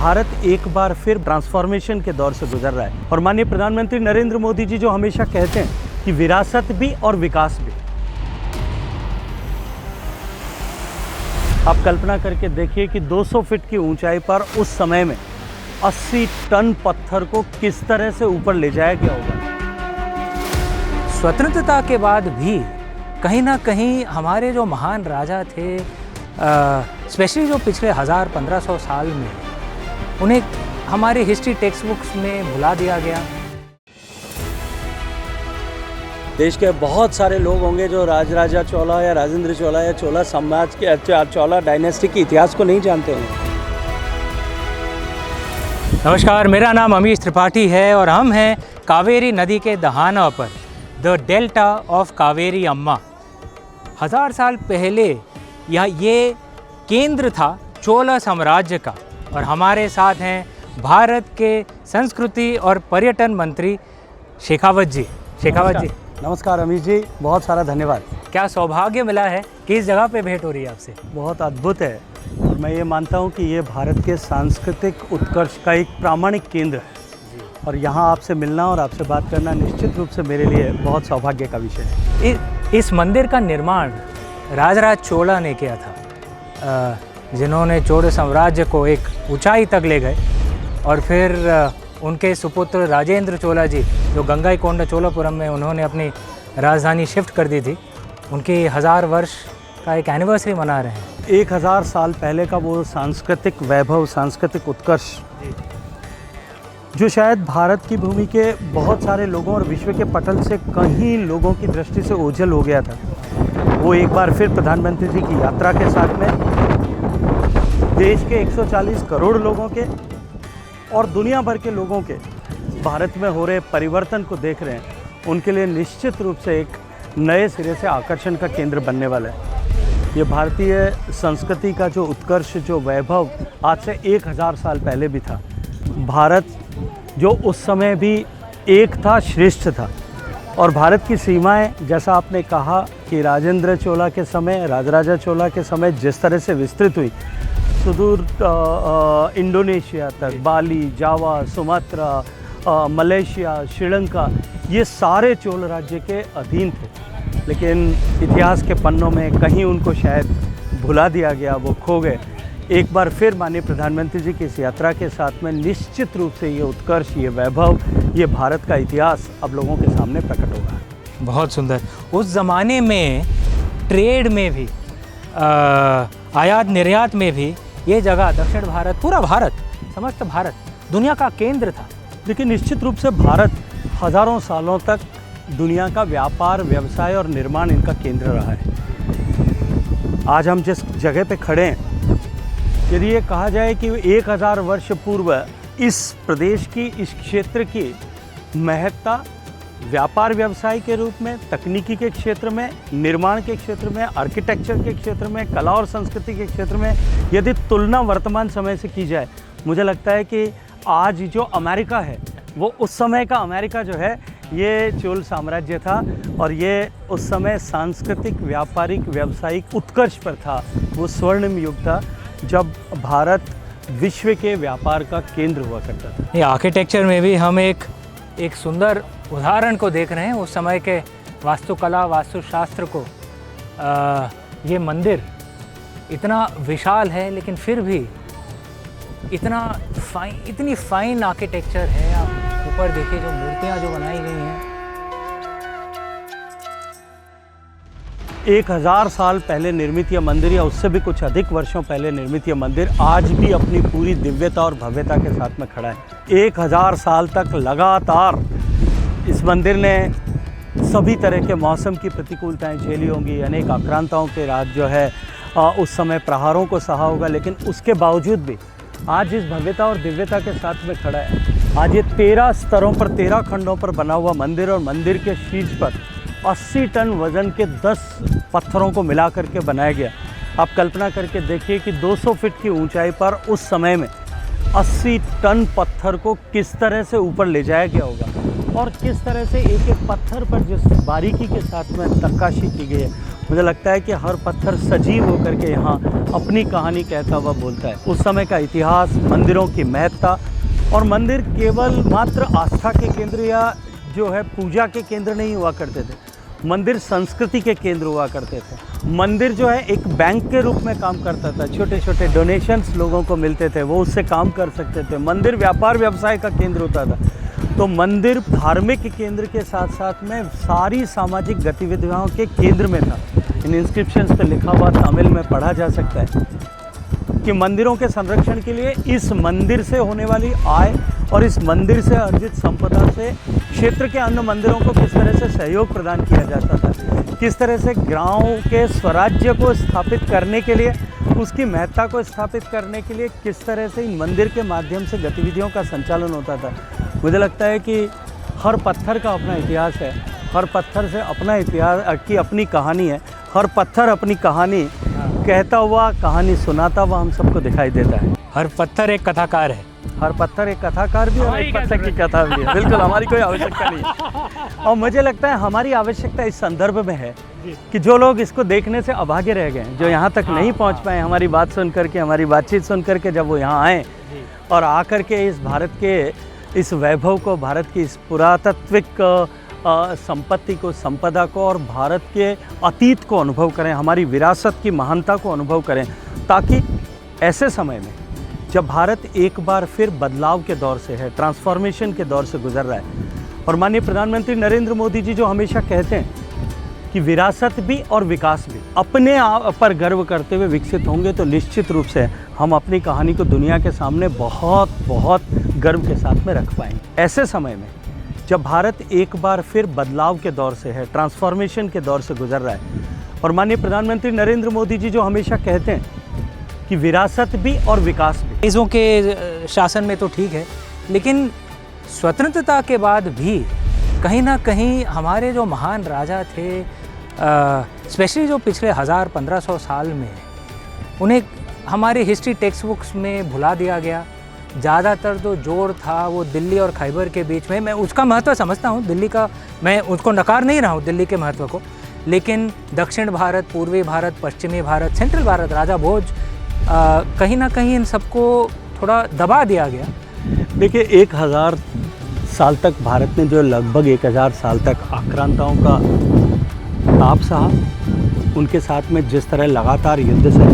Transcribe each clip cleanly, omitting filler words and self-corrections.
भारत एक बार फिर ट्रांसफॉर्मेशन के दौर से गुजर रहा है और माननीय प्रधानमंत्री नरेंद्र मोदी जी जो हमेशा कहते हैं कि विरासत भी और विकास भी। आप कल्पना करके देखिए कि 200 फीट की ऊंचाई पर उस समय में 80 टन पत्थर को किस तरह से ऊपर ले जाया गया होगा। स्वतंत्रता के बाद भी कहीं ना कहीं हमारे जो महान राजा थे, स्पेशली जो पिछले 1000-1500 साल में, उन्हें हमारे हिस्ट्री टेक्स्ट बुक्स में भुला दिया गया। देश के बहुत सारे लोग होंगे जो राजराजा चोला या राजेंद्र चोला या चोला साम्राज्य के चोला डायनेस्टी के इतिहास को नहीं जानते होंगे। नमस्कार, मेरा नाम अमीश त्रिपाठी है और हम हैं कावेरी नदी के दहाना पर, द डेल्टा ऑफ कावेरी अम्मा। 1000 साल पहले ये केंद्र था चोला साम्राज्य का और हमारे साथ हैं भारत के संस्कृति और पर्यटन मंत्री शेखावत जी। शेखावत जी, नमस्कार अमीश जी, बहुत सारा धन्यवाद। क्या सौभाग्य मिला है कि इस जगह पे भेंट हो रही है आपसे। बहुत अद्भुत है और मैं ये मानता हूँ कि ये भारत के सांस्कृतिक उत्कर्ष का एक प्रामाणिक केंद्र है और यहाँ आपसे मिलना और आपसे बात करना निश्चित रूप से मेरे लिए बहुत सौभाग्य का विषय है। इस मंदिर का निर्माण राजराज चोला ने किया था, जिन्होंने चोल साम्राज्य को एक ऊंचाई तक ले गए और फिर उनके सुपुत्र राजेंद्र चोला जी जो गंगाईकोंडा चोलापुरम में उन्होंने अपनी राजधानी शिफ्ट कर दी थी, उनके 1000 वर्ष का एक एनिवर्सरी मना रहे हैं। 1000 साल पहले का वो सांस्कृतिक वैभव, सांस्कृतिक उत्कर्ष जो शायद भारत की भूमि के बहुत सारे लोगों और विश्व के पटल से कहीं लोगों की दृष्टि से ओझल हो गया था, वो एक बार फिर प्रधानमंत्री जी की यात्रा के साथ में देश के 140 करोड़ लोगों के और दुनिया भर के लोगों के भारत में हो रहे परिवर्तन को देख रहे हैं, उनके लिए निश्चित रूप से एक नए सिरे से आकर्षण का केंद्र बनने वाला है। ये भारतीय संस्कृति का जो उत्कर्ष, जो वैभव आज से 1000 साल पहले भी था। भारत जो उस समय भी एक था, श्रेष्ठ था और भारत की सीमाएं, जैसा आपने कहा कि राजेंद्र चोला के समय, राजराजा चोला के समय जिस तरह से विस्तृत हुई, सुदूर इंडोनेशिया तक, बाली, जावा, सुमात्रा, मलेशिया, श्रीलंका, ये सारे चोल राज्य के अधीन थे, लेकिन इतिहास के पन्नों में कहीं उनको शायद भुला दिया गया, वो खो गए। एक बार फिर माननीय प्रधानमंत्री जी की इस यात्रा के साथ में निश्चित रूप से ये उत्कर्ष, ये वैभव, ये भारत का इतिहास अब लोगों के सामने प्रकट होगा। बहुत सुंदर। उस ज़माने में ट्रेड में भी, आयात निर्यात में भी ये जगह, दक्षिण भारत, पूरा भारत, समस्त भारत दुनिया का केंद्र था। लेकिन निश्चित रूप से भारत हज़ारों सालों तक दुनिया का व्यापार, व्यवसाय और निर्माण इनका केंद्र रहा है। आज हम जिस जगह पे खड़े हैं, यदि ये कहा जाए कि 1000 वर्ष पूर्व इस प्रदेश की, इस क्षेत्र की महत्ता व्यापार व्यवसाय के रूप में, तकनीकी के क्षेत्र में, निर्माण के क्षेत्र में, आर्किटेक्चर के क्षेत्र में, कला और संस्कृति के क्षेत्र में यदि तुलना वर्तमान समय से की जाए, मुझे लगता है कि आज जो अमेरिका है वो उस समय का अमेरिका जो है ये चोल साम्राज्य था और ये उस समय सांस्कृतिक, व्यापारिक, व्यावसायिक उत्कर्ष पर था। वो स्वर्णिम युग था जब भारत विश्व के व्यापार का केंद्र हुआ करता था। ये आर्किटेक्चर में भी हम एक सुंदर उदाहरण को देख रहे हैं उस समय के वास्तुकला, वास्तुशास्त्र को। ये मंदिर इतना विशाल है लेकिन फिर भी इतनी फाइन आर्किटेक्चर है। आप ऊपर देखिए जो मूर्तियाँ जो बनाई गई हैं। 1000 साल पहले निर्मित यह मंदिर या उससे भी कुछ अधिक वर्षों पहले निर्मित यह मंदिर आज भी अपनी पूरी दिव्यता और भव्यता के साथ में खड़ा है। 1000 साल तक लगातार इस मंदिर ने सभी तरह के मौसम की प्रतिकूलताएं झेली होंगी, अनेक आक्रांताओं के रात जो है उस समय प्रहारों को सहा होगा, लेकिन उसके बावजूद भी आज इस भव्यता और दिव्यता के साथ में खड़ा है। आज ये 13 स्तरों पर, 13 खंडों पर बना हुआ मंदिर और मंदिर के शीर्ष पर 80 टन वज़न के 10 पत्थरों को मिला करके बनाया गया। आप कल्पना करके देखिए कि 200 फीट की ऊंचाई पर उस समय में 80 टन पत्थर को किस तरह से ऊपर ले जाया गया होगा और किस तरह से एक एक पत्थर पर जिस बारीकी के साथ में नक्काशी की गई है मुझे लगता है कि हर पत्थर सजीव होकर के यहाँ अपनी कहानी कहता हुआ बोलता है। उस समय का इतिहास, मंदिरों की महत्ता, और मंदिर केवल मात्र आस्था के केंद्र या जो है पूजा के केंद्र नहीं हुआ करते थे, मंदिर संस्कृति के केंद्र हुआ करते थे। मंदिर जो है एक बैंक के रूप में काम करता था, छोटे छोटे डोनेशंस लोगों को मिलते थे, वो उससे काम कर सकते थे। मंदिर व्यापार व्यवसाय का केंद्र होता था। तो मंदिर धार्मिक केंद्र के साथ साथ में सारी सामाजिक गतिविधियों के केंद्र में था। इन इंस्क्रिप्शंस पे लिखा हुआ तमिल में पढ़ा जा सकता है कि मंदिरों के संरक्षण के लिए इस मंदिर से होने वाली आय और इस मंदिर से अर्जित संपदा से क्षेत्र के अन्य मंदिरों को किस तरह से सहयोग प्रदान किया जाता था, किस तरह से गाँव के स्वराज्य को स्थापित करने के लिए, उसकी महत्ता को स्थापित करने के लिए किस तरह से इन मंदिर के माध्यम से गतिविधियों का संचालन होता था। मुझे लगता है कि हर पत्थर का अपना इतिहास है, हर पत्थर से अपना इतिहास की अपनी कहानी है, हर पत्थर अपनी कहानी कहता हुआ, कहानी सुनाता हुआ हम सबको दिखाई देता है। हर पत्थर एक कथाकार है। हर पत्थर एक कथाकार भी और एक पत्थर की कथा भी है। बिल्कुल, हमारी कोई आवश्यकता नहीं है। और मुझे लगता है हमारी आवश्यकता इस संदर्भ में है कि जो लोग इसको देखने से अभागे रह गए, जो यहाँ तक नहीं पहुँच पाए, हमारी बात सुन करके, हमारी बातचीत सुन करके जब वो यहाँ आए और आकर के इस भारत के इस वैभव को, भारत की इस पुरातात्विक संपत्ति को, संपदा को और भारत के अतीत को अनुभव करें, हमारी विरासत की महानता को अनुभव करें, ताकि ऐसे समय में जब भारत एक बार फिर बदलाव के दौर से है, ट्रांसफॉर्मेशन के दौर से गुजर रहा है, और माननीय प्रधानमंत्री नरेंद्र मोदी जी जो हमेशा कहते हैं कि विरासत भी और विकास भी अपने आप पर गर्व करते हुए विकसित होंगे, तो निश्चित रूप से हम अपनी कहानी को दुनिया के सामने बहुत बहुत गर्व के साथ में रख पाएंगे। ऐसे समय में जब भारत एक बार फिर बदलाव के दौर से है, ट्रांसफॉर्मेशन के दौर से गुजर रहा है, और माननीय प्रधानमंत्री नरेंद्र मोदी जी जो हमेशा कहते हैं कि विरासत भी और विकास भी। अंग्रेज़ों के शासन में तो ठीक है, लेकिन स्वतंत्रता के बाद भी कहीं ना कहीं हमारे जो महान राजा थे, स्पेशली जो पिछले 1000-1500 साल में, उन्हें हमारे हिस्ट्री टेक्स्ट बुक्स में भुला दिया गया। ज़्यादातर जो जोर था वो दिल्ली और खैबर के बीच में। मैं उसका महत्व समझता हूँ, दिल्ली का, मैं उसको नकार नहीं रहा हूँ दिल्ली के महत्व को, लेकिन दक्षिण भारत, पूर्वी भारत, पश्चिमी भारत, सेंट्रल भारत, राजा भोज, कहीं ना कहीं इन सबको थोड़ा दबा दिया गया। देखिए, 1000 साल तक भारत ने जो लगभग 1000 साल तक आक्रांताओं का ताप सहा, उनके साथ में जिस तरह लगातार युद्ध से,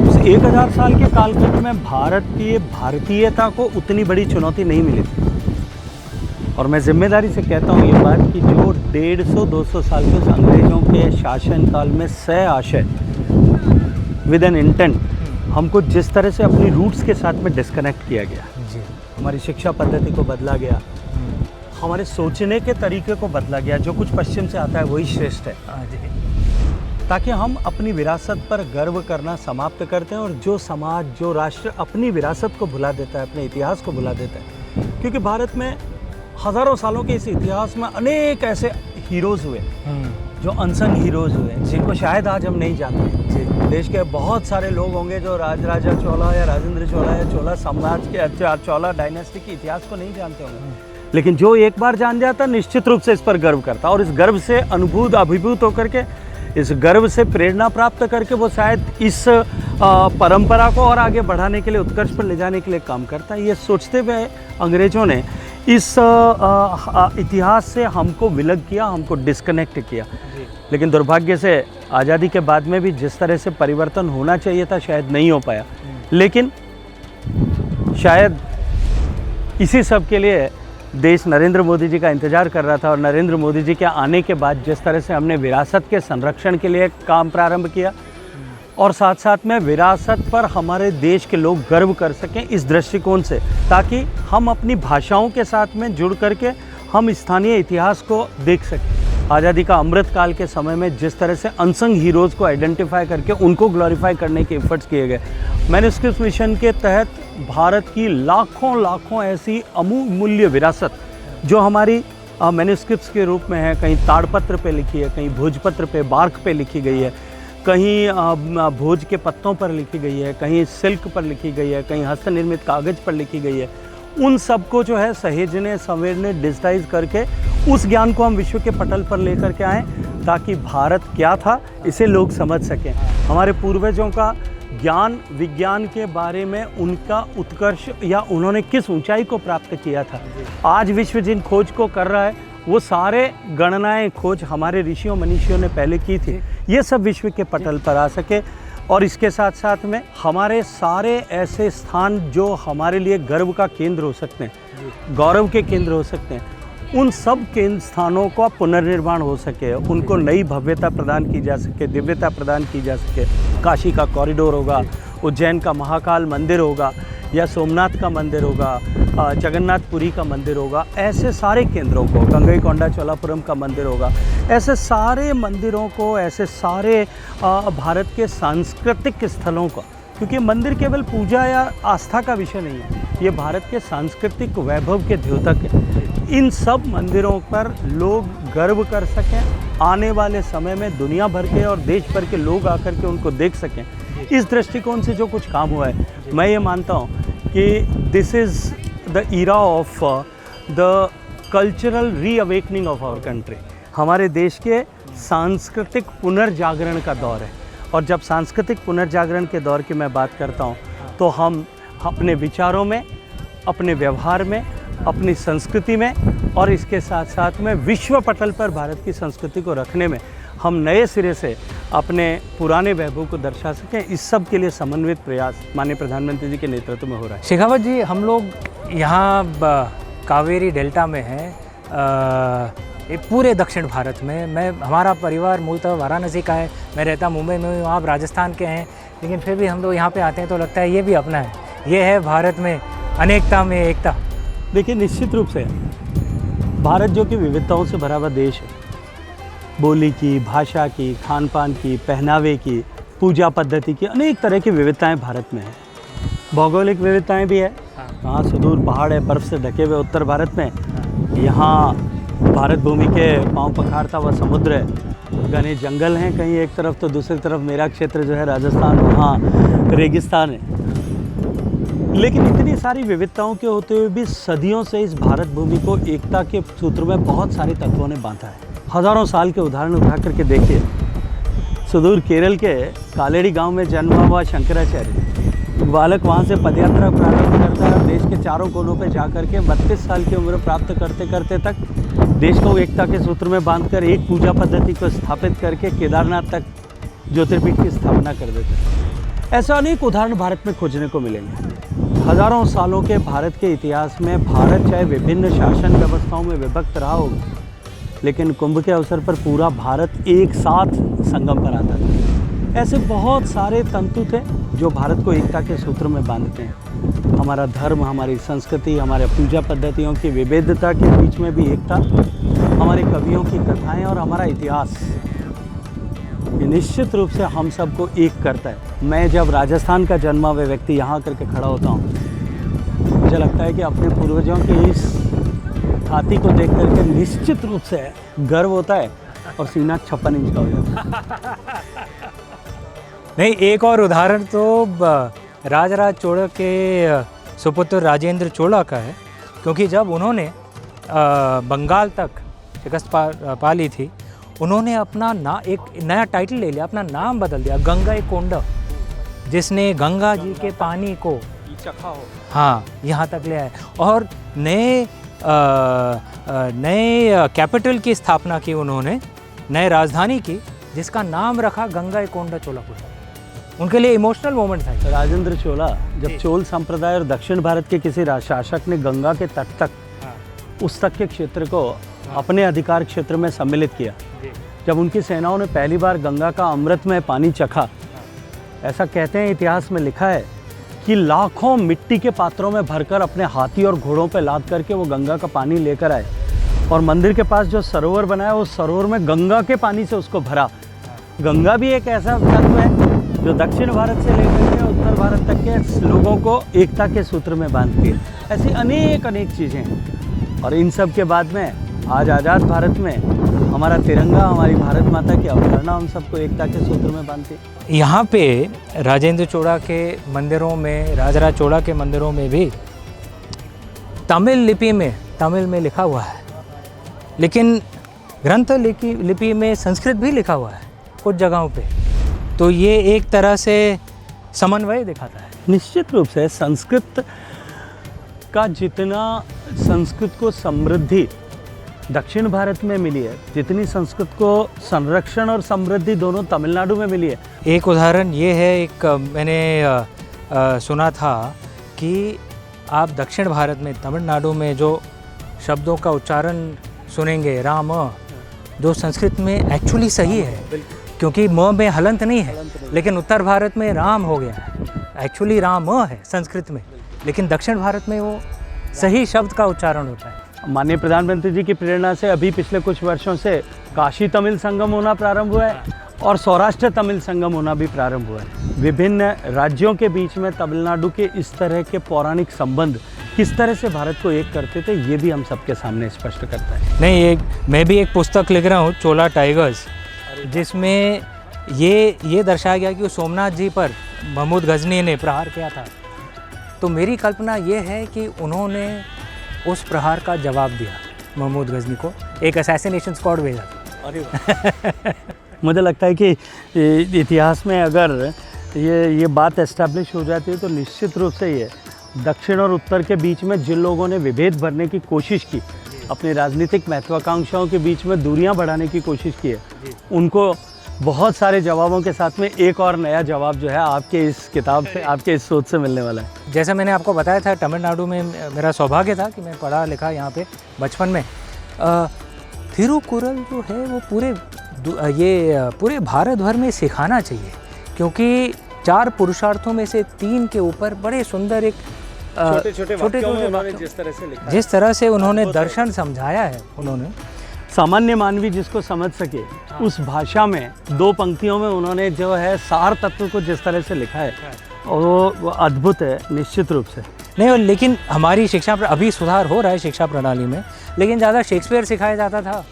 उस 1000 साल के कालखंड में भारतीयता को उतनी बड़ी चुनौती नहीं मिली थी। और मैं जिम्मेदारी से कहता हूँ ये बात कि जो 150-200 साल के उस अंग्रेज़ों के शासनकाल में सह आशय विद एन इंटेंट हमको जिस तरह से अपनी रूट्स के साथ में डिस्कनेक्ट किया गया, हमारी शिक्षा पद्धति को बदला गया, हमारे सोचने के तरीके को बदला गया, जो कुछ पश्चिम से आता है वही श्रेष्ठ है, ताकि हम अपनी विरासत पर गर्व करना समाप्त करते हैं। और जो समाज, जो राष्ट्र अपनी विरासत को भुला देता है, अपने इतिहास को भुला देता है, क्योंकि भारत में हज़ारों सालों के इस इतिहास में अनेक ऐसे हीरोज़ हुए जो अनसंग हीरोज़ हुए, जिनको शायद आज हम नहीं जानते। देश के बहुत सारे लोग होंगे जो राजा चोला या राजेंद्र चोला या चोला समाज के, चोला डायनेस्टी के इतिहास को नहीं जानते होंगे, लेकिन जो एक बार जान जाता निश्चित रूप से इस पर गर्व करता, और इस गर्व से अभिभूत होकर के, इस गर्व से प्रेरणा प्राप्त करके वो शायद इस परंपरा को और आगे बढ़ाने के लिए, उत्कर्ष पर ले जाने के लिए काम करता है। ये सोचते हुए अंग्रेज़ों ने इस इतिहास से हमको विलग किया, हमको डिस्कनेक्ट किया। लेकिन दुर्भाग्य से आज़ादी के बाद में भी जिस तरह से परिवर्तन होना चाहिए था शायद नहीं हो पाया। लेकिन शायद इसी सब के लिए देश नरेंद्र मोदी जी का इंतज़ार कर रहा था, और नरेंद्र मोदी जी के आने के बाद जिस तरह से हमने विरासत के संरक्षण के लिए काम प्रारंभ किया, और साथ साथ में विरासत पर हमारे देश के लोग गर्व कर सकें इस दृष्टिकोण से, ताकि हम अपनी भाषाओं के साथ में जुड़ करके हम स्थानीय इतिहास को देख सकें। आज़ादी का अमृत काल के समय में जिस तरह से अनसंग हीरोज़ को आइडेंटिफाई करके उनको ग्लोरीफाई करने के एफर्ट्स किए गए, मैन्युस्क्रिप्ट मिशन के तहत भारत की लाखों ऐसी अमूल्य विरासत जो हमारी मैन्युस्क्रिप्ट्स के रूप में है, कहीं ताड़पत्र पे लिखी है, कहीं भोजपत्र पे, बार्क पे लिखी गई है, कहीं भोज के पत्तों पर लिखी गई है, कहीं सिल्क पर लिखी गई है, कहीं हस्त निर्मित कागज़ पर लिखी गई है, उन सब को जो है सहेजने, संवेदने, डिजिटाइज करके उस ज्ञान को हम विश्व के पटल पर लेकर के आएँ, ताकि भारत क्या था इसे लोग समझ सकें। हमारे पूर्वजों का ज्ञान विज्ञान के बारे में उनका उत्कर्ष या उन्होंने किस ऊंचाई को प्राप्त किया था, आज विश्व जिन खोज को कर रहा है वो सारे गणनाएं खोज हमारे ऋषियों मनीषियों ने पहले की थी, ये सब विश्व के पटल पर आ सके। और इसके साथ साथ में हमारे सारे ऐसे स्थान जो हमारे लिए गर्व का केंद्र हो सकते हैं, गौरव के केंद्र हो सकते हैं, उन सब केंद्र स्थानों का पुनर्निर्माण हो सके, उनको नई भव्यता प्रदान की जा सके, दिव्यता प्रदान की जा सके। काशी का कॉरिडोर होगा, उज्जैन का महाकाल मंदिर होगा, या सोमनाथ का मंदिर होगा, जगन्नाथपुरी का मंदिर होगा, ऐसे सारे केंद्रों को, गंगईकोंडा चोलापुरम का मंदिर होगा, ऐसे सारे मंदिरों को, ऐसे सारे भारत के सांस्कृतिक स्थलों को, क्योंकि मंदिर केवल पूजा या आस्था का विषय नहीं है, ये भारत के सांस्कृतिक वैभव के द्योतक है। इन सब मंदिरों पर लोग गर्व कर सकें, आने वाले समय में दुनिया भर के और देश भर के लोग आकर के उनको देख सकें। इस दृष्टिकोण से जो कुछ काम हुआ है, मैं ये मानता हूँ कि this is the era of the cultural reawakening of our country. हमारे देश के सांस्कृतिक पुनर्जागरण का दौर है, और जब सांस्कृतिक पुनर्जागरण के दौर की मैं बात करता हूँ तो हम अपने विचारों में, अपने व्यवहार में, अपनी संस्कृति में, और इसके साथ साथ में विश्व पटल पर भारत की संस्कृति को रखने में हम नए सिरे से अपने पुराने वैभव को दर्शा सकें। इस सब के लिए समन्वित प्रयास माननीय प्रधानमंत्री जी के नेतृत्व में हो रहा है। शेखावत जी, हम लोग यहाँ कावेरी डेल्टा में हैं, ये पूरे दक्षिण भारत में। हमारा परिवार मूलतः वाराणसी का है, मैं रहता मुंबई में हूँ, आप राजस्थान के हैं, लेकिन फिर भी हम लोग यहाँ पे आते हैं तो लगता है ये भी अपना है, ये है भारत में अनेकता में एकता। देखिए, निश्चित रूप से भारत जो कि विविधताओं से भरा हुआ देश है, बोली की, भाषा की, खान पान की, पहनावे की, पूजा पद्धति की, अनेक तरह की विविधताएं भारत में हैं। भौगोलिक विविधताएं भी है, वहाँ सुदूर पहाड़ है, बर्फ़ से ढके हुए उत्तर भारत में, यहाँ भारत भूमि के पांव पखारता हुआ समुद्र है, घने जंगल हैं कहीं एक तरफ, तो दूसरी तरफ मेरा क्षेत्र जो है राजस्थान, वहाँ रेगिस्तान है। लेकिन इतनी सारी विविधताओं के होते हुए भी सदियों से इस भारत भूमि को एकता के सूत्र में बहुत सारे तत्वों ने बांधा है। हज़ारों साल के उदाहरण उठा करके देखिए, सुदूर केरल के कालेड़ी गांव में जन्मा हुआ शंकराचार्य बालक वहां से पदयात्रा प्रारंभ करता है, देश के चारों कोनों पे जा करके 32 साल की उम्र प्राप्त करते करते तक देश को एकता के सूत्र में बांधकर एक पूजा पद्धति को स्थापित करके केदारनाथ तक ज्योतिर्पीठ की स्थापना कर देते हैं। ऐसे अनेक उदाहरण भारत में खोजने को मिलेंगे। हज़ारों सालों के भारत के इतिहास में भारत चाहे विभिन्न शासन व्यवस्थाओं में विभक्त रहा होगा, लेकिन कुंभ के अवसर पर पूरा भारत एक साथ संगम पर आता था। ऐसे बहुत सारे तंतु थे जो भारत को एकता के सूत्र में बांधते हैं। हमारा धर्म, हमारी संस्कृति, हमारे पूजा पद्धतियों की विविधता के बीच में भी एकता, हमारे कवियों की कथाएं और हमारा इतिहास, ये निश्चित रूप से हम सबको एक करता है। मैं जब राजस्थान का जन्मा हुआ व्यक्ति यहाँ करके खड़ा होता हूँ, मुझे लगता है कि अपने पूर्वजों की इस हाथी को देख करके निश्चित रूप से गर्व होता है और सीना 56 इंच का हो जाता है। नहीं, एक और उदाहरण तो राजराज चोला के सुपुत्र राजेंद्र चोला का है, क्योंकि जब उन्होंने बंगाल तक शिकस्त पा ली थी, उन्होंने अपना एक नया टाइटल ले लिया, अपना नाम बदल दिया, गंगईकोंडा, जिसने गंगा जी के पानी को चखा हो, हाँ, यहाँ तक ले आए और नए कैपिटल की स्थापना की उन्होंने, नए राजधानी की, जिसका नाम रखा गंगईकोंडा चोलापुरम। उनके लिए इमोशनल मोमेंट था। राजेंद्र चोला, जब चोल संप्रदाय और दक्षिण भारत के किसी शासक ने गंगा के तट तक, उस तक के क्षेत्र को अपने अधिकार क्षेत्र में सम्मिलित किया, जब उनकी सेनाओं ने पहली बार गंगा का अमृतमय पानी चखा, ऐसा कहते हैं, इतिहास में लिखा है कि लाखों मिट्टी के पात्रों में भरकर अपने हाथी और घोड़ों पर लाद करके वो गंगा का पानी लेकर आए, और मंदिर के पास जो सरोवर बनाया, उस सरोवर में गंगा के पानी से उसको भरा। गंगा भी एक ऐसा तत्व है जो दक्षिण भारत से लेकर के उत्तर भारत तक के लोगों को एकता के सूत्र में बांधती है। ऐसी अनेक चीज़ें हैं, और इन सब के बाद में आज आज़ाद भारत में हमारा तिरंगा, हमारी भारत माता की अवधारणा हम सबको एकता के सूत्र में बांधती है। यहाँ पे राजेंद्र चोला के मंदिरों में, राजराज चोला के मंदिरों में भी तमिल लिपि में, तमिल में लिखा हुआ है, लेकिन ग्रंथ लिपि में संस्कृत भी लिखा हुआ है कुछ जगहों पे, तो ये एक तरह से समन्वय दिखाता है। निश्चित रूप से संस्कृत का जितना संस्कृत को समृद्धि दक्षिण भारत में मिली है, जितनी संस्कृत को संरक्षण और समृद्धि दोनों तमिलनाडु में मिली है। एक उदाहरण ये है, एक मैंने सुना था कि आप दक्षिण भारत में तमिलनाडु में जो शब्दों का उच्चारण सुनेंगे राम, जो संस्कृत में एक्चुअली सही है, क्योंकि म में हलंत नहीं है, लेकिन उत्तर भारत में राम हो गया है, एक्चुअली राम है संस्कृत में, लेकिन दक्षिण भारत में वो सही शब्द का उच्चारण होता है। माननीय प्रधानमंत्री जी की प्रेरणा से अभी पिछले कुछ वर्षों से काशी तमिल संगम होना प्रारंभ हुआ है और सौराष्ट्र तमिल संगम होना भी प्रारंभ हुआ है। विभिन्न राज्यों के बीच में तमिलनाडु के इस तरह के पौराणिक संबंध किस तरह से भारत को एक करते थे, ये भी हम सबके सामने स्पष्ट करता है। नहीं, मैं भी एक पुस्तक लिख रहा हूँ, चोला टाइगर्स, जिसमें ये दर्शाया गया कि सोमनाथ जी पर महमूद गजनी ने प्रहार किया था। तो मेरी कल्पना ये है कि उन्होंने उस प्रहार का जवाब दिया, महमूद गजनी को एक असैसिनेशन स्क्वाड भेजा था। मुझे लगता है कि इतिहास में अगर ये बात एस्टैब्लिश हो जाती है तो निश्चित रूप से ये दक्षिण और उत्तर के बीच में जिन लोगों ने विभेद भरने की कोशिश की, अपनी राजनीतिक महत्वाकांक्षाओं के बीच में दूरियां बढ़ाने की कोशिश की है, उनको बहुत सारे जवाबों के साथ में एक और नया जवाब जो है आपके इस किताब से, आपके इस सोच से मिलने वाला है। जैसा मैंने आपको बताया था, तमिलनाडु में मेरा सौभाग्य था कि मैं पढ़ा लिखा यहाँ पे बचपन में। थिरुकुरल जो है वो पूरे भारत भर में सिखाना चाहिए, क्योंकि 4 पुरुषार्थों में से 3 के ऊपर बड़े सुंदर एक छोटे जिस तरह से उन्होंने दर्शन समझाया है, उन्होंने सामान्य मानवी जिसको समझ सके उस भाषा में 2 पंक्तियों में उन्होंने जो है सार तत्व को जिस तरह से लिखा है वो अद्भुत है निश्चित रूप से। नहीं, लेकिन हमारी शिक्षा अभी सुधार हो रहा है शिक्षा प्रणाली में, लेकिन ज़्यादा शेक्सपियर सिखाया जाता था,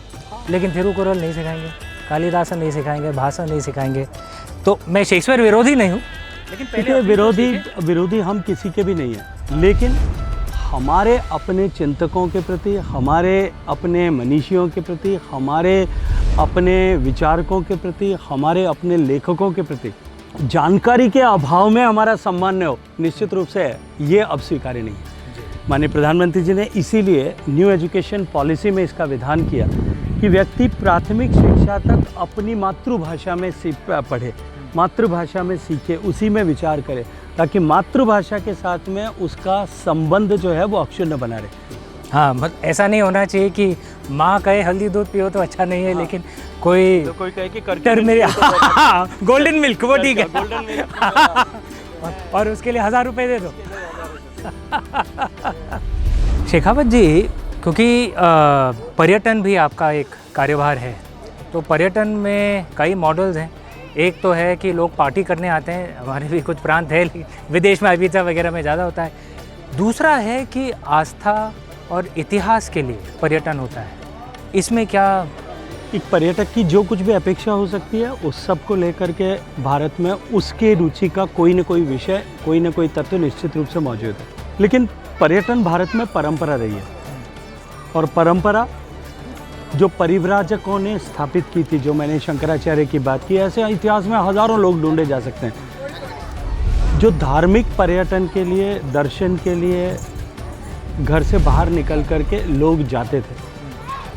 लेकिन थिरुकुरल नहीं सिखाएंगे, कालिदासन नहीं सिखाएंगे, भाषा नहीं सिखाएंगे। तो मैं शेक्सपियर विरोधी नहीं हूँ, लेकिन विरोधी हम किसी के भी नहीं हैं, लेकिन हमारे अपने चिंतकों के प्रति, हमारे अपने मनीषियों के प्रति, हमारे अपने विचारकों के प्रति, हमारे अपने लेखकों के प्रति जानकारी के अभाव में हमारा सम्मान न हो, निश्चित रूप से ये अब स्वीकार्य नहीं है। माननीय प्रधानमंत्री जी ने इसीलिए न्यू एजुकेशन पॉलिसी में इसका विधान किया कि व्यक्ति प्राथमिक शिक्षा तक अपनी मातृभाषा में पढ़े, मातृभाषा में सीखे, उसी में विचार करे, ताकि मातृभाषा के साथ में उसका संबंध जो है वो अक्षुण्ण बना रहे। हाँ, ऐसा नहीं होना चाहिए कि माँ कहे हल्दी दूध पियो तो अच्छा नहीं है, हाँ। लेकिन कोई कहे कि गोल्डन मिल्क वो ठीक है और उसके लिए 1000 रुपये दे दो। शेखावत जी, क्योंकि पर्यटन भी आपका एक कार्यभार है, तो पर्यटन में कई मॉडल्स हैं। एक तो है कि लोग पार्टी करने आते हैं, हमारे भी कुछ प्रांत है, विदेश में अभिता वगैरह में ज़्यादा होता है। दूसरा है कि आस्था और इतिहास के लिए पर्यटन होता है। इसमें क्या एक पर्यटक की जो कुछ भी अपेक्षा हो सकती है उस सब को लेकर के भारत में उसके रुचि का कोई न कोई विषय, कोई न कोई तत्व निश्चित रूप से मौजूद है। लेकिन पर्यटन भारत में परंपरा रही है, और परंपरा जो परिव्राजकों ने स्थापित की थी, जो मैंने शंकराचार्य की बात की, ऐसे इतिहास में हज़ारों लोग ढूंढे जा सकते हैं जो धार्मिक पर्यटन के लिए, दर्शन के लिए घर से बाहर निकल करके लोग जाते थे।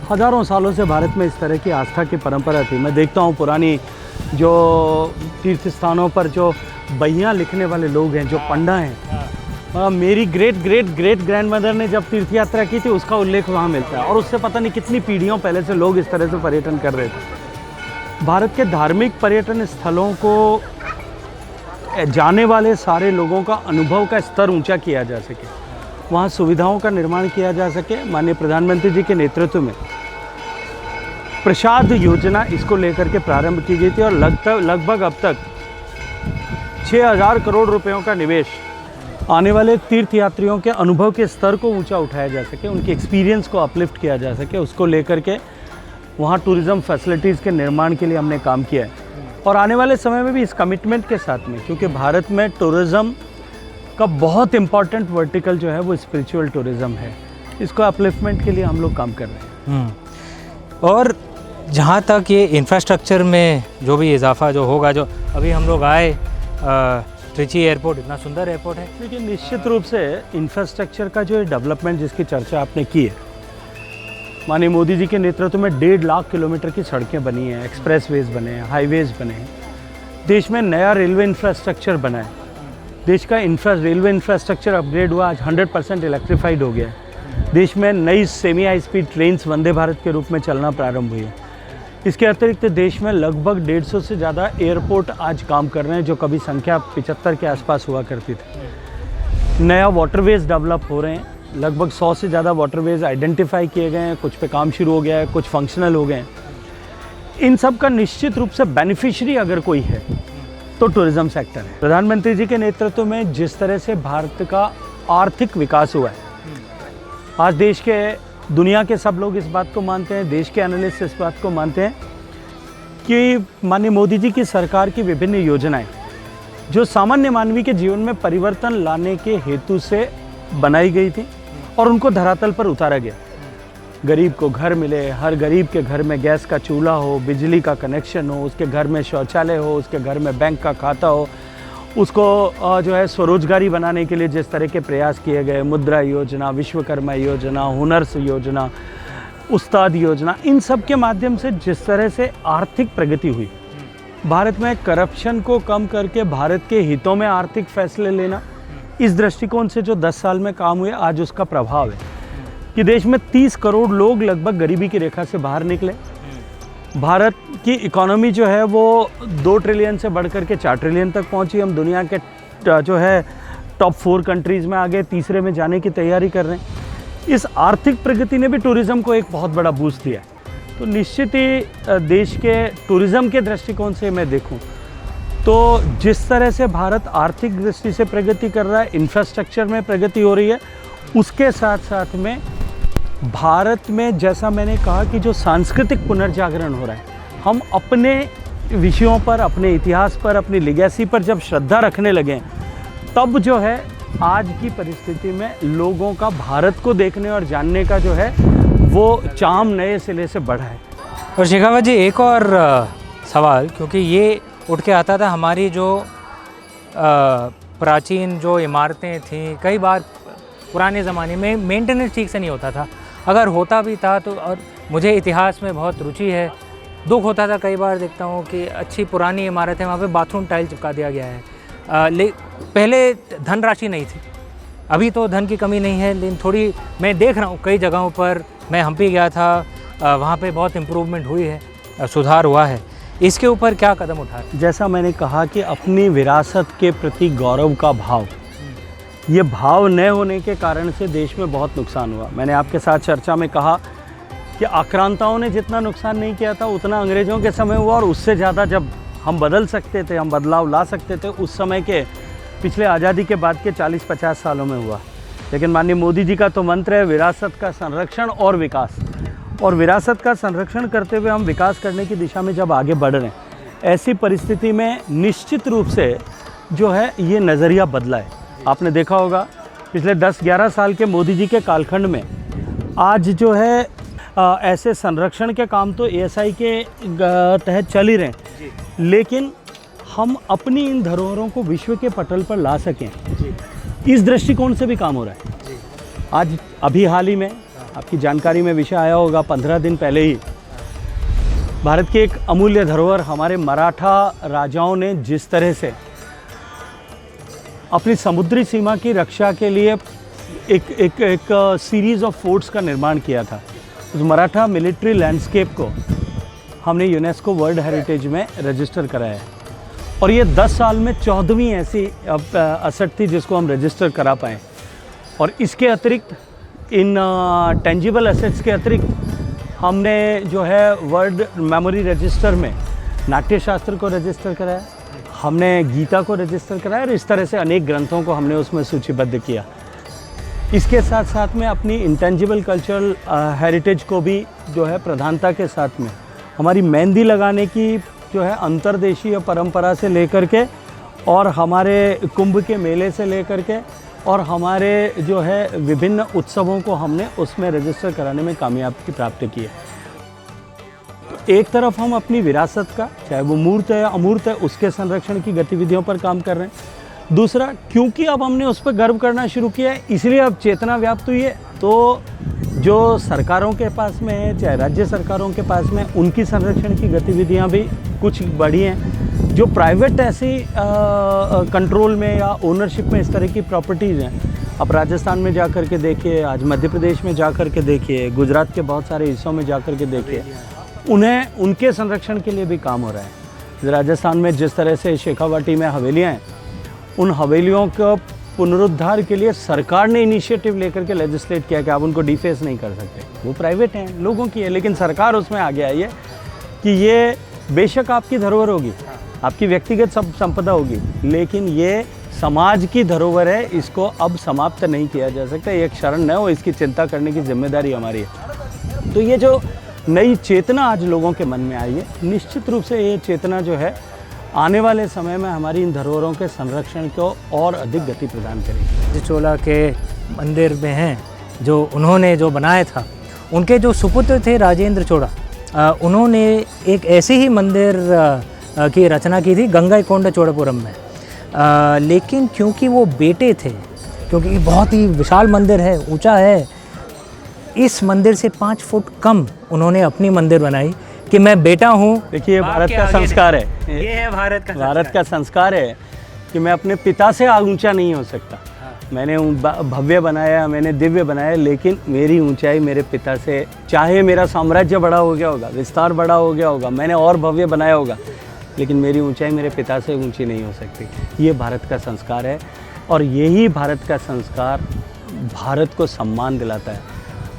हज़ारों सालों से भारत में इस तरह की आस्था की परंपरा थी। मैं देखता हूँ पुरानी जो तीर्थ स्थानों पर जो बहियाँ लिखने वाले लोग हैं, जो पंडा हैं, मेरी ग्रेट ग्रेट ग्रेट ग्रैंडमदर ने जब तीर्थ यात्रा की थी उसका उल्लेख वहाँ मिलता है, और उससे पता नहीं कितनी पीढ़ियों पहले से लोग इस तरह से पर्यटन कर रहे थे। भारत के धार्मिक पर्यटन स्थलों को जाने वाले सारे लोगों का अनुभव का स्तर ऊंचा किया जा सके, वहाँ सुविधाओं का निर्माण किया जा सके। माननीय प्रधानमंत्री जी के नेतृत्व में प्रसाद योजना इसको लेकर के प्रारंभ की गई थी, और लगभग अब तक 6000 करोड़ रुपयों का निवेश आने वाले तीर्थ यात्रियों के अनुभव के स्तर को ऊंचा उठाया जा सके, उनके एक्सपीरियंस को अपलिफ्ट किया जा सके, उसको लेकर के वहाँ टूरिज़्म फैसिलिटीज़ के निर्माण के लिए हमने काम किया है। और आने वाले समय में भी इस कमिटमेंट के साथ में, क्योंकि भारत में टूरिज़्म का बहुत इम्पॉर्टेंट वर्टिकल जो है वो स्पिरिचुअल टूरिज़्म है, इसको अपलिफ्टमेंट के लिए हम लोग काम कर रहे हैं। और जहाँ तक ये इंफ्रास्ट्रक्चर में जो भी इजाफा जो होगा, जो अभी हम लोग आए त्रिची एयरपोर्ट, इतना सुंदर एयरपोर्ट है। लेकिन निश्चित रूप से इंफ्रास्ट्रक्चर का जो डेवलपमेंट जिसकी चर्चा आपने की है, माननीय मोदी जी के नेतृत्व में 1.5 लाख किलोमीटर की सड़कें बनी हैं, एक्सप्रेसवेज बने हैं, हाईवेज बने हैं, देश में नया रेलवे इंफ्रास्ट्रक्चर बना है, देश का रेलवे इंफ्रास्ट्रक्चर अपग्रेड हुआ, आज 100% इलेक्ट्रीफाइड हो गया है, देश में नई semi high speed trains Vande Bharat के रूप में चलना प्रारंभ हुई है। इसके अतिरिक्त देश में लगभग 150 से ज़्यादा एयरपोर्ट आज काम कर रहे हैं, जो कभी संख्या 75 के आसपास हुआ करती थी। नया वाटरवेज डेवलप हो रहे हैं, लगभग 100 से ज़्यादा वाटरवेज आइडेंटिफाई किए गए हैं, कुछ पे काम शुरू हो गया है, कुछ फंक्शनल हो गए हैं। इन सब का निश्चित रूप से बेनिफिशियरी अगर कोई है तो टूरिज़्म सेक्टर है। प्रधानमंत्री जी के नेतृत्व में जिस तरह से भारत का आर्थिक विकास हुआ है, आज देश के दुनिया के सब लोग इस बात को मानते हैं, देश के एनालिस्ट इस बात को मानते हैं कि माननीय मोदी जी की सरकार की विभिन्न योजनाएं जो सामान्य मानवी के जीवन में परिवर्तन लाने के हेतु से बनाई गई थी और उनको धरातल पर उतारा गया। गरीब को घर मिले, हर गरीब के घर में गैस का चूल्हा हो, बिजली का कनेक्शन हो, उसके घर में शौचालय हो, उसके घर में बैंक का खाता हो, उसको जो है स्वरोजगारी बनाने के लिए जिस तरह के प्रयास किए गए, मुद्रा योजना, विश्वकर्मा योजना, हुनर योजना, उस्ताद योजना, इन सब के माध्यम से जिस तरह से आर्थिक प्रगति हुई, भारत में करप्शन को कम करके भारत के हितों में आर्थिक फैसले लेना, इस दृष्टिकोण से जो 10 साल में काम हुए, आज उसका प्रभाव है कि देश में 30 करोड़ लोग लगभग गरीबी की रेखा से बाहर निकले। भारत की इकोनॉमी जो है वो 2 ट्रिलियन से बढ़कर के 4 ट्रिलियन तक पहुंची। हम दुनिया के जो है टॉप 4 कंट्रीज़ में आगे, तीसरे में जाने की तैयारी कर रहे हैं। इस आर्थिक प्रगति ने भी टूरिज़्म को एक बहुत बड़ा बूस्ट दिया है। तो निश्चित ही देश के टूरिज़्म के दृष्टिकोण से मैं देखूं तो जिस तरह से भारत आर्थिक दृष्टि से प्रगति कर रहा है, इंफ्रास्ट्रक्चर में प्रगति हो रही है, उसके साथ साथ में भारत में जैसा मैंने कहा कि जो सांस्कृतिक पुनर्जागरण हो रहा है, हम अपने विषयों पर, अपने इतिहास पर, अपनी लेगेसी पर जब श्रद्धा रखने लगे, तब जो है आज की परिस्थिति में लोगों का भारत को देखने और जानने का जो है वो चाम नए सिरे से बढ़ा है। और शेखावत जी, एक और सवाल, क्योंकि ये उठ के आता था, हमारी जो प्राचीन जो इमारतें थीं, कई बार पुराने ज़माने में मेंटेनेंस ठीक से नहीं होता था, अगर होता भी था तो, और मुझे इतिहास में बहुत रुचि है, दुख होता था कई बार देखता हूँ कि अच्छी पुरानी इमारत है, वहाँ पे बाथरूम टाइल चिपका दिया गया है। पहले धनराशि नहीं थी, अभी तो धन की कमी नहीं है, लेकिन थोड़ी मैं देख रहा हूँ कई जगहों पर, मैं हम्पी गया था, वहाँ पे बहुत इम्प्रूवमेंट हुई है, सुधार हुआ है। इसके ऊपर क्या कदम उठा? जैसा मैंने कहा कि अपनी विरासत के प्रति गौरव का भाव, ये भाव न होने के कारण से देश में बहुत नुकसान हुआ। मैंने आपके साथ चर्चा में कहा कि आक्रांताओं ने जितना नुकसान नहीं किया था उतना अंग्रेज़ों के समय हुआ, और उससे ज़्यादा जब हम बदल सकते थे, हम बदलाव ला सकते थे, उस समय के पिछले आज़ादी के बाद के 40-50 सालों में हुआ। लेकिन माननीय मोदी जी का तो मंत्र है विरासत का संरक्षण और विकास, और विरासत का संरक्षण करते हुए हम विकास करने की दिशा में जब आगे बढ़ रहे हैं, ऐसी परिस्थिति में निश्चित रूप से जो है ये नज़रिया बदला है। आपने देखा होगा पिछले 10-11 साल के मोदी जी के कालखंड में आज जो है ऐसे संरक्षण के काम तो ASI के तहत चल ही रहे हैं, लेकिन हम अपनी इन धरोहरों को विश्व के पटल पर ला सकें, इस दृष्टिकोण से भी काम हो रहा है। आज अभी हाल ही में आपकी जानकारी में विषय आया होगा, 15 दिन पहले ही भारत की एक अमूल्य धरोहर हमारे मराठा राजाओं ने जिस तरह से अपनी समुद्री सीमा की रक्षा के लिए एक सीरीज़ ऑफ फोर्ट्स का निर्माण किया था, उस मराठा मिलिट्री लैंडस्केप को हमने यूनेस्को वर्ल्ड हेरिटेज में रजिस्टर कराया है। और ये 10 साल में 14वीं ऐसी असट थी जिसको हम रजिस्टर करा पाएँ। और इसके अतिरिक्त इन टेंजिबल एसेट्स के अतिरिक्त हमने जो है वर्ल्ड मेमोरी रजिस्टर में नाट्य शास्त्र को रजिस्टर कराया, हमने गीता को रजिस्टर कराया, और इस तरह से अनेक ग्रंथों को हमने उसमें सूचीबद्ध किया। इसके साथ साथ में अपनी इंटेंजिबल कल्चरल हेरिटेज को भी जो है प्रधानता के साथ में हमारी मेहंदी लगाने की जो है अंतर्देशीय परंपरा से लेकर के, और हमारे कुंभ के मेले से लेकर के, और हमारे जो है विभिन्न उत्सवों को हमने उसमें रजिस्टर कराने में कामयाबी प्राप्त की है। एक तरफ हम अपनी विरासत का, चाहे वो मूर्त है या अमूर्त है, उसके संरक्षण की गतिविधियों पर काम कर रहे हैं। दूसरा, क्योंकि अब हमने उस पर गर्व करना शुरू किया है, इसलिए अब चेतना व्याप्त हुई है। तो जो सरकारों के पास में है, चाहे राज्य सरकारों के पास में, उनकी संरक्षण की गतिविधियां भी कुछ बढ़ी हैं। जो प्राइवेट ऐसी कंट्रोल में या ओनरशिप में इस तरह की प्रॉपर्टीज़ हैं, आप राजस्थान में जा कर के देखिए, आज मध्य प्रदेश में जा कर के देखिए, गुजरात के बहुत सारे हिस्सों में जा कर के देखिए, उन्हें उनके संरक्षण के लिए भी काम हो रहा है। राजस्थान में जिस तरह से शेखावाटी में हवेलियाँ हैं, उन हवेलियों का पुनरुद्धार के लिए सरकार ने इनिशिएटिव लेकर के लेजिस्लेट किया कि आप उनको डिफेस नहीं कर सकते, वो प्राइवेट हैं, लोगों की है, लेकिन सरकार उसमें आगे आई है कि ये बेशक आपकी धरोहर होगी, आपकी व्यक्तिगत संपदा होगी, लेकिन ये समाज की धरोहर है, इसको अब समाप्त नहीं किया जा सकता, ये एक शरण है और इसकी चिंता करने की जिम्मेदारी हमारी है। तो ये जो नई चेतना आज लोगों के मन में आई है, निश्चित रूप से ये चेतना जो है आने वाले समय में हमारी इन धरोहरों के संरक्षण को और अधिक गति प्रदान करेगी। चोला के मंदिर में हैं, जो उन्होंने जो बनाया था, उनके जो सुपुत्र थे राजेंद्र चोला, उन्होंने एक ऐसे ही मंदिर की रचना की थी गंगाईकोंडा चोड़ापुरम में। लेकिन क्योंकि वो बेटे थे, क्योंकि ये बहुत ही विशाल मंदिर है, ऊंचा है, इस मंदिर से 5 फुट कम उन्होंने अपनी मंदिर बनाई कि मैं बेटा हूँ। देखिए, ये भारत का संस्कार है, ये है भारत का संस्कार है कि मैं अपने पिता से ऊंचा नहीं हो सकता। मैंने भव्य बनाया, मैंने दिव्य बनाया, लेकिन मेरी ऊंचाई मेरे पिता से, चाहे मेरा साम्राज्य बड़ा हो गया होगा, विस्तार बड़ा हो गया होगा, मैंने और भव्य बनाया होगा, लेकिन मेरी ऊंचाई मेरे पिता से ऊंची नहीं हो सकती। ये भारत का संस्कार है और यही भारत का संस्कार भारत को सम्मान दिलाता है,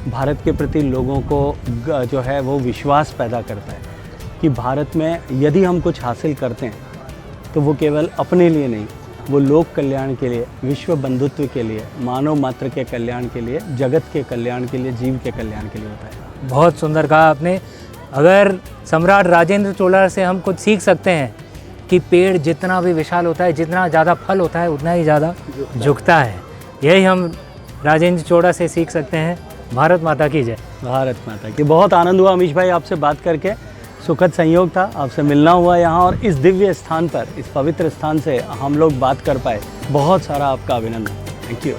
भारत के प्रति लोगों को जो है वो विश्वास पैदा करता है कि भारत में यदि हम कुछ हासिल करते हैं तो वो केवल अपने लिए नहीं, वो लोक कल्याण के लिए, विश्व बंधुत्व के लिए, मानव मात्र के कल्याण के लिए, जगत के कल्याण के लिए, जीव के कल्याण के लिए होता है। बहुत सुंदर कहा आपने। अगर सम्राट राजेंद्र चोला से हम कुछ सीख सकते हैं कि पेड़ जितना भी विशाल होता है, जितना ज़्यादा फल होता है, उतना ही ज़्यादा झुकता है। यही हम राजेंद्र चोला से सीख सकते हैं। भारत माता की जय। भारत माता की। बहुत आनंद हुआ अमीश भाई आपसे बात करके, सुखद संयोग था, आपसे मिलना हुआ यहाँ और इस दिव्य स्थान पर, इस पवित्र स्थान से हम लोग बात कर पाए। बहुत सारा आपका अभिनंदन। Thank you.